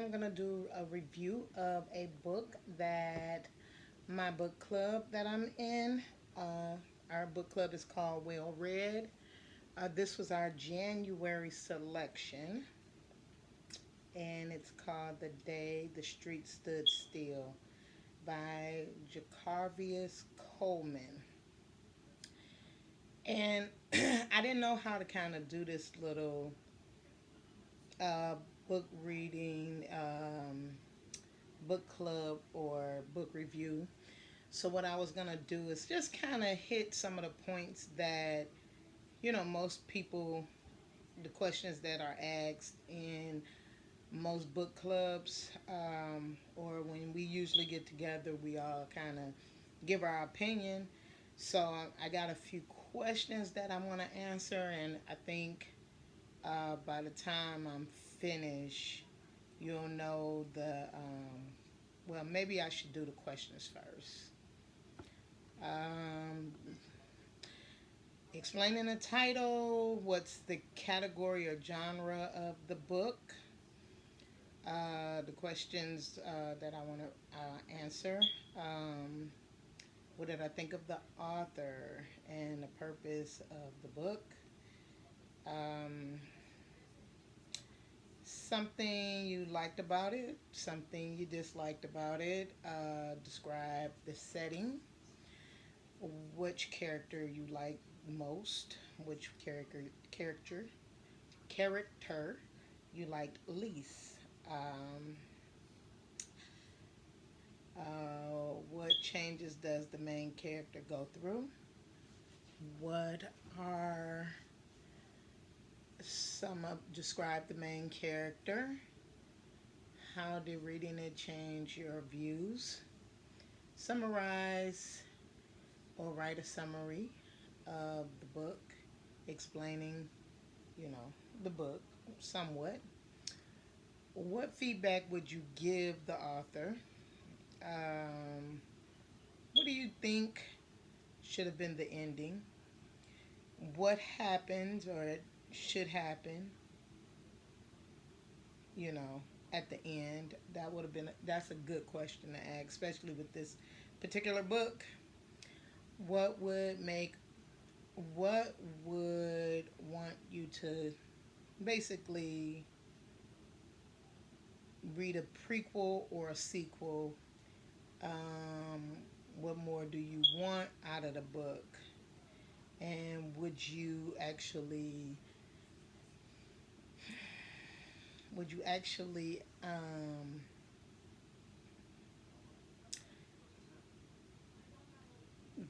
am going to do a review of a book that my book club that I'm in. Uh, our book club is called Well Read. This was our January selection, and it's called The Day the Street Stood Still by Jacarvius Coleman. And I didn't know how to kind of do this little uh, book reading, book club, or book review. So, what I was going to do is just kind of hit some of the points that, most people, the questions that are asked in most book clubs, or when we usually get together, we all kind of give our opinion. So I got a few questions that I want to answer, and I think by the time I'm finished, you'll know the. Well, maybe I should do the questions first. Um, Explaining the title, what's the category or genre of the book, the questions that I want to answer. Um, what did I think of the author and the purpose of the book? Um, Something you liked about it, something you disliked about it. Describe the setting, which character you like most, which character you liked least. Um, what changes does the main character go through? What are some of describe the main character? How did reading it change your views? Summarize or write a summary of the book, explaining, the book somewhat. What feedback would you give the author? Um, what do you think should have been the ending? What happens or should happen, you know, at the end? That's a good question to ask, especially with this particular book. What would make what would want you to basically read a prequel or a sequel? Um, what more do you want out of the book? And would you actually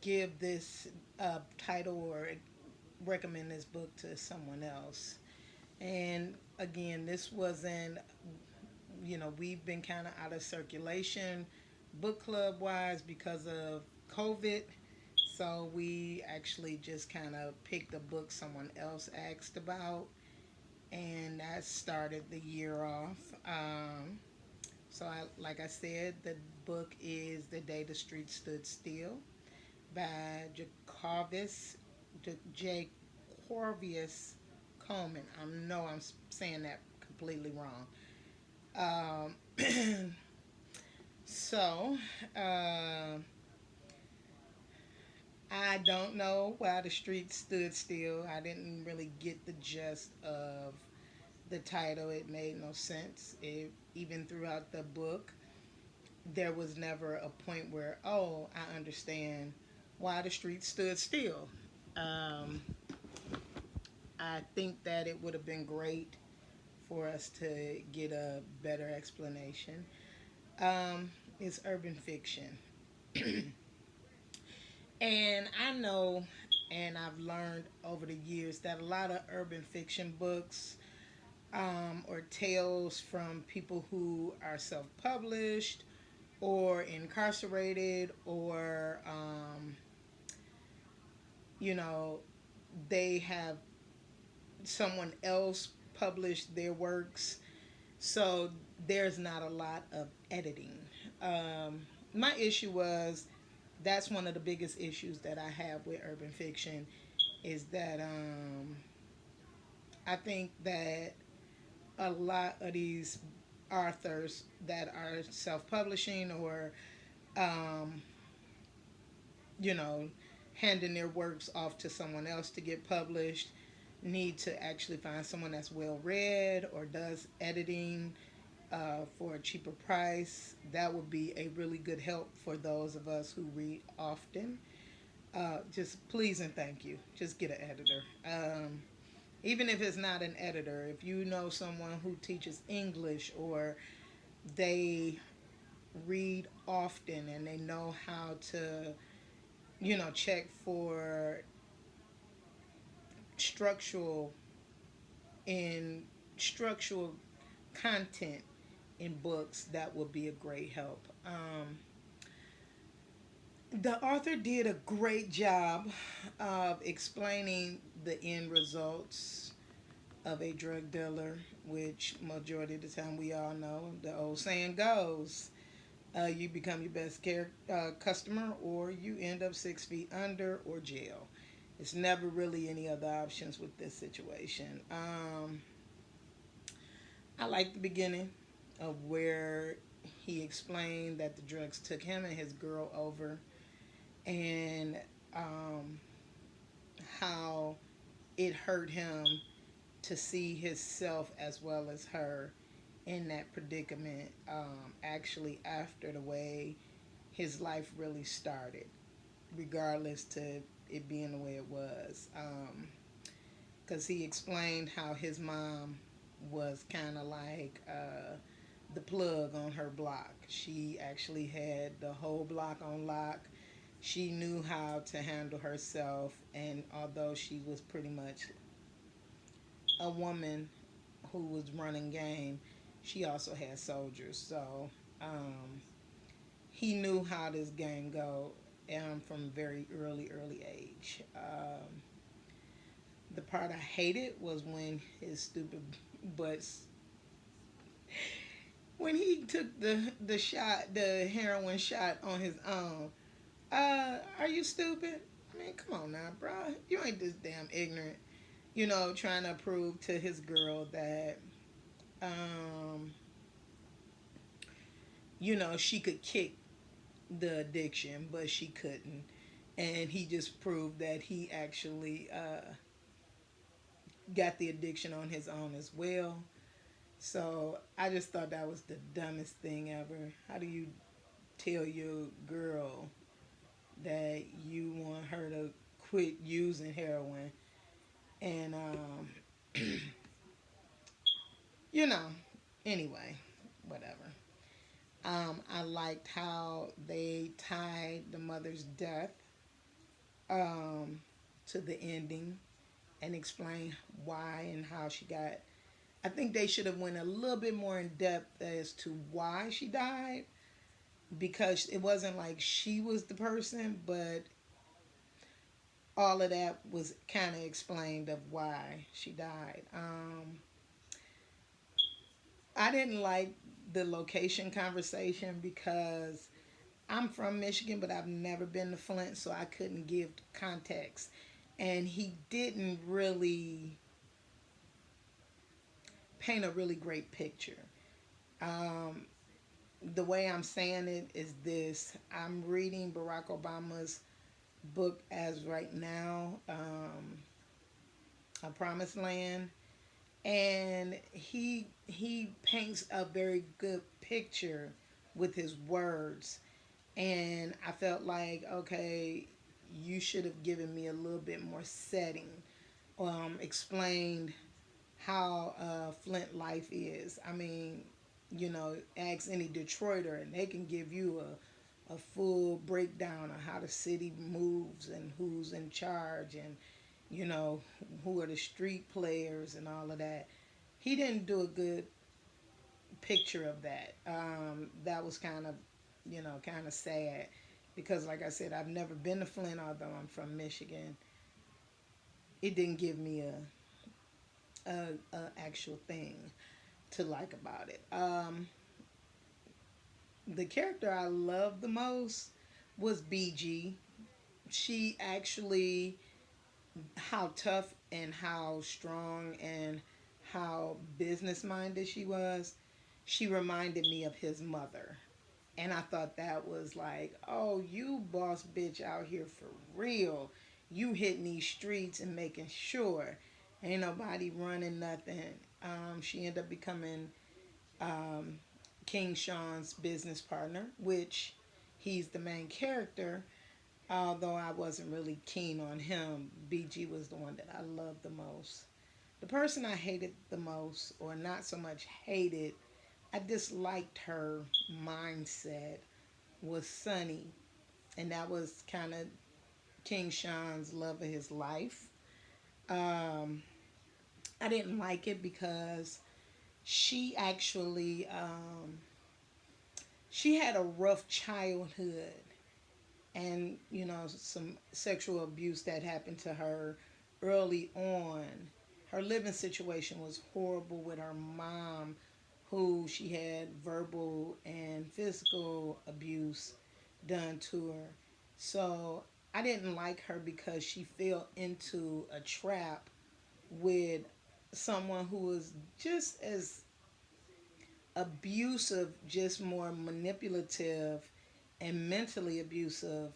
give this title or recommend this book to someone else? And again, this wasn't, we've been kind of out of circulation book club wise because of COVID. So we actually just kind of picked a book someone else asked about, and that started the year off. Like I said, the book is The Day the Street Stood Still by J. Corvius Coleman. I know I'm saying that completely wrong. So, uh, I don't know why the street stood still. I didn't really get the gist of the title. It made no sense. Even throughout the book, there was never a point where, oh, I understand why the street stood still. Um, I think that it would have been great for us to get a better explanation. Um, it's urban fiction. And I know, and I've learned over the years that a lot of urban fiction books, or tales from people who are self published or incarcerated, or, you know, they have someone else publish their works. So there's not a lot of editing. My issue was that's one of the biggest issues that I have with urban fiction is that I think that a lot of these authors that are self-publishing or um, you know, handing their works off to someone else to get published need to actually find someone that's well read or does editing for a cheaper price. That would be a really good help for those of us who read often. Just please and thank you. Just get an editor. Even if it's not an editor, if you know someone who teaches English or they read often and they know how to, check for structural in structural content in books, that would be a great help. The author did a great job of explaining the end results of a drug dealer, which majority of the time we all know the old saying goes, you become your best customer or you end up 6 feet under or jail. It's never really any other options with this situation. I like the beginning of where he explained that the drugs took him and his girl over, and um, how it hurt him to see himself as well as her in that predicament, actually after the way his life really started, regardless to it being the way it was. Because he explained how his mom was kind of like the plug on her block. She actually had the whole block on lock. She knew how to handle herself, and although she was pretty much a woman who was running game, she also had soldiers. So um, he knew how this game go from very early age. The part I hated was when his stupid butts, when he took the shot, the heroin shot on his arm. Are you stupid? I mean, come on now, bro. You ain't this damn ignorant. Trying to prove to his girl that um, she could kick the addiction, but she couldn't. And he just proved that he actually got the addiction on his own as well. So I just thought that was the dumbest thing ever. How do you tell your girl that you want her to quit using heroin? And, you know, anyway, whatever. I liked how they tied the mother's death um, to the ending and explained why and how she got. I think they should have went a little bit more in depth as to why she died, because it wasn't like she was the person, but all of that was kind of explained of why she died. I didn't like the location conversation because I'm from Michigan, but I've never been to Flint, so I couldn't give context. And he didn't really paint a really great picture. Um, the way I'm saying it is this: I'm reading Barack Obama's book as right now, A Promised Land, and he paints a very good picture with his words. And I felt like, okay, you should have given me a little bit more setting, explained how Flint life is. I mean, ask any Detroiter and they can give you a full breakdown of how the city moves and who's in charge, and who are the street players and all of that. He didn't do a good picture of that. That was kind of sad, because, like I said, I've never been to Flint, although I'm from Michigan. It didn't give me a actual thing to like about it. The character I loved the most was BG. She actually, how tough and how strong and how business minded she was. she reminded me of his mother. And I thought that was like, oh, you boss bitch out here for real. You hitting these streets and making sure ain't nobody running nothing. She ended up becoming um, King Sean's business partner, which he's the main character. Although I wasn't really keen on him, BG was the one that I loved the most. The person I hated the most, or not so much hated, I disliked her mindset, was Sunny. And that was kind of King Sean's love of his life. Um, I didn't like it because she actually she had a rough childhood, and some sexual abuse that happened to her early on. Her living situation was horrible with her mom, who she had verbal and physical abuse done to her. So I didn't like her because she fell into a trap with someone who was just as abusive, just more manipulative and mentally abusive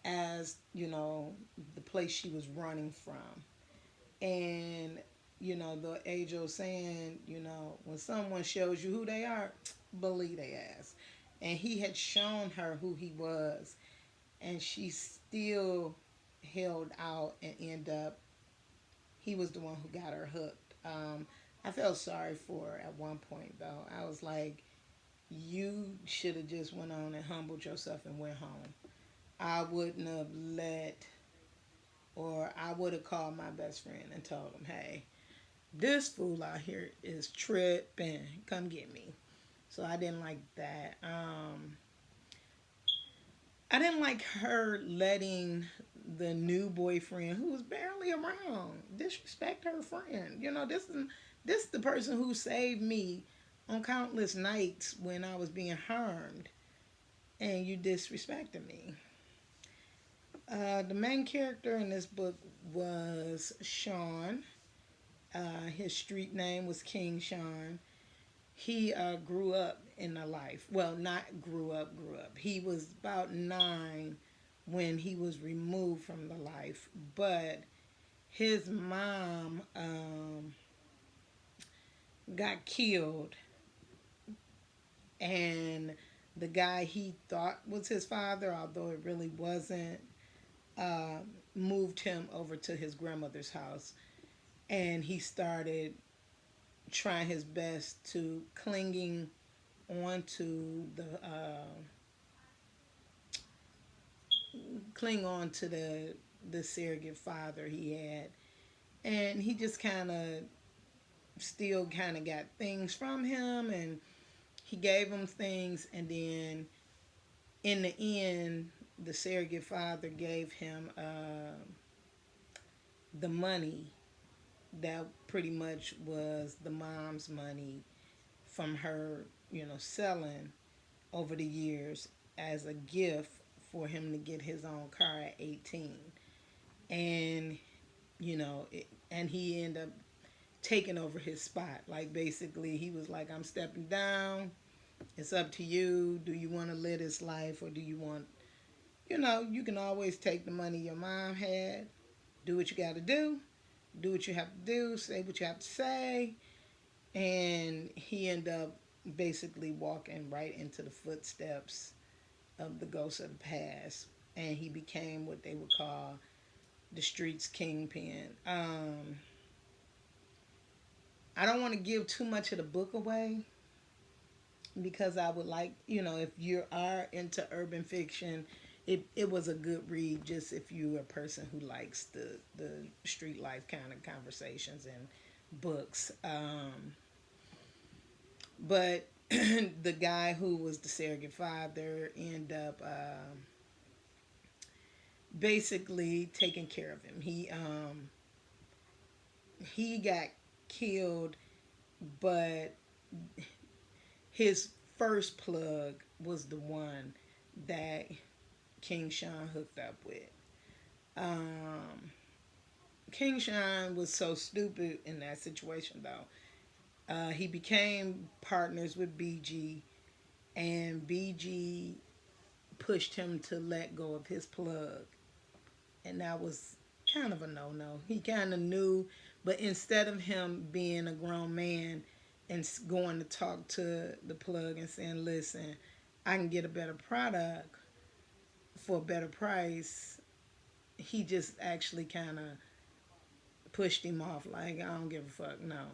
as the place she was running from. And the age old saying, when someone shows you who they are, believe they ass. And he had shown her who he was, and she still held out and end up. He was the one who got her hooked. I felt sorry for her at one point though. I was like, you should have just went on and humbled yourself and went home. I wouldn't have let, or I would have called my best friend and told him, hey, this fool out here is tripping. Come get me. So I didn't like that. I didn't like her letting the new boyfriend, who was barely around, disrespect her friend. This is the person who saved me on countless nights when I was being harmed, and you disrespected me. The main character in this book was Sean. His street name was King Sean. He grew up in a life. Well, not grew up, grew up. He was about 9 when he was removed from the life. But his mom got killed, and the guy he thought was his father, although it really wasn't, uh, moved him over to his grandmother's house. And he started trying his best to clinging onto cling on to the surrogate father he had, and he just kind of still kind of got things from him, and he gave him things, and then in the end, the surrogate father gave him the money that pretty much was the mom's money from her, selling over the years as a gift for him to get his own car at 18. And, and he ended up taking over his spot. Like, basically, he was like, I'm stepping down. It's up to you. Do you want to live this life, or do you want, you can always take the money your mom had, do what you got to do what you have to do, say what you have to say. And he ended up basically walking right into the footsteps of the ghosts of the past. And he became what they would call the streets kingpin. I don't want to give too much of the book away because I would like, if you are into urban fiction, it was a good read just if you're a person who likes the street life kind of conversations and books. But the guy who was the surrogate father ended up basically taking care of him. He got killed, but his first plug was the one that King Sean hooked up with. Um, King Sean was so stupid in that situation, though. He became partners with BG, and BG pushed him to let go of his plug, and that was kind of a no-no. He kind of knew, but instead of him being a grown man and going to talk to the plug and saying, "Listen, I can get a better product for a better price," he just actually kind of pushed him off. Like, I don't give a fuck. No.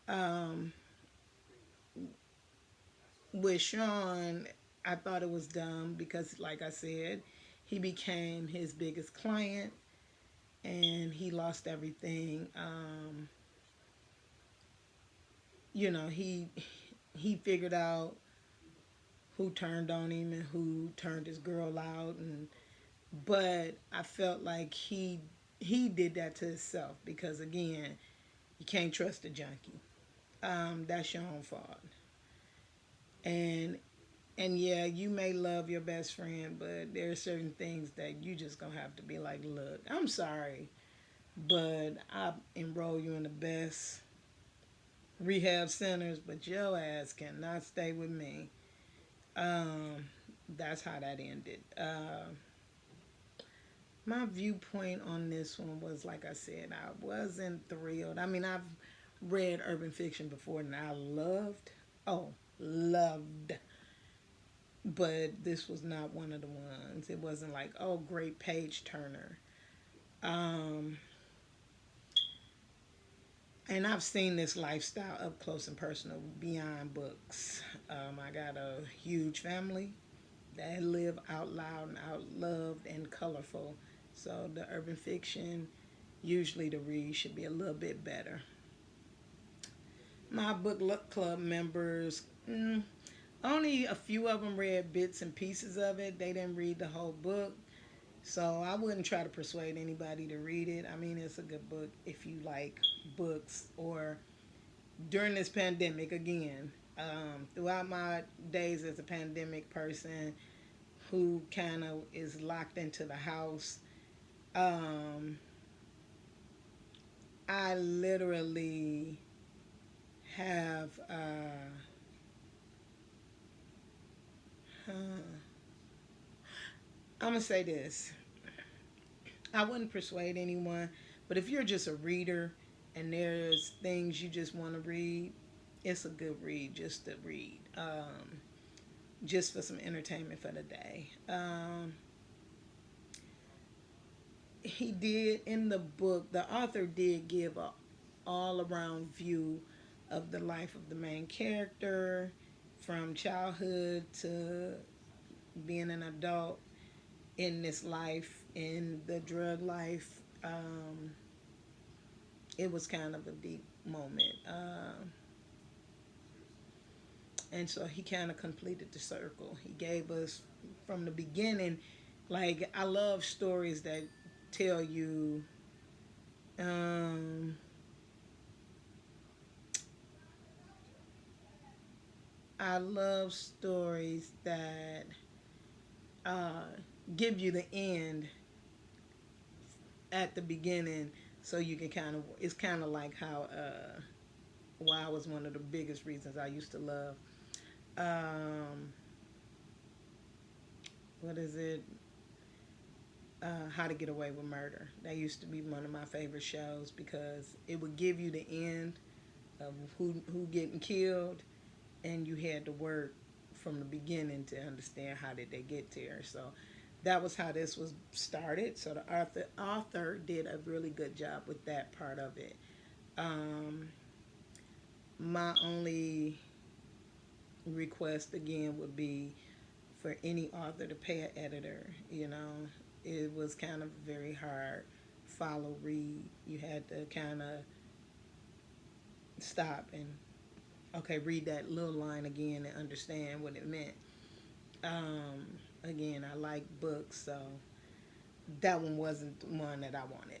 Um, with Sean, I thought it was dumb because, like I said, he became his biggest client and he lost everything. He figured out who turned on him and who turned his girl out, and but I felt like he did that to himself because again, you can't trust a junkie. That's your own fault. And and yeah, you may love your best friend, but there are certain things that you just gonna have to be like, look, I'm sorry, but I enroll you in the best rehab centers, but your ass cannot stay with me. Um, that's how that ended. My viewpoint on this one was, like I said, I wasn't thrilled. I mean, I've read urban fiction before and I loved, but this was not one of the ones. It wasn't like, oh, great page turner. Um, and I've seen this lifestyle up close and personal beyond books. I got a huge family that live out loud and out loved and colorful. So the urban fiction, usually the read should be a little bit better. My book club members, only a few of them read bits and pieces of it. They didn't read the whole book. So I wouldn't try to persuade anybody to read it. I mean, it's a good book if you like books or during this pandemic again. Throughout my days as a pandemic person who kind of is locked into the house, um, I literally have, I'm going to say this. I wouldn't persuade anyone, but if you're just a reader and there's things you just want to read, it's a good read just to read, just for some entertainment for the day. He did in the book, the author did give a all around view of the life of the main character from childhood to being an adult in this life, in the drug life. It was kind of a deep moment. And so he kind of completed the circle. He gave us from the beginning, like, I love stories that tell you, um, I love stories that uh, give you the end at the beginning so you can kind of, it's kind of like how why was one of the biggest reasons I used to love um, what is it, How to Get Away with Murder. That used to be one of my favorite shows because it would give you the end of who getting killed, and you had to work from the beginning to understand how did they get there. So that was how this was started. So the author did a really good job with that part of it. Um, my only request again would be for any author to pay an editor. It was kind of very hard follow read. You had to kind of stop and okay, read that little line again and understand what it meant. Um, Again, I like books, so that one wasn't the one that I wanted.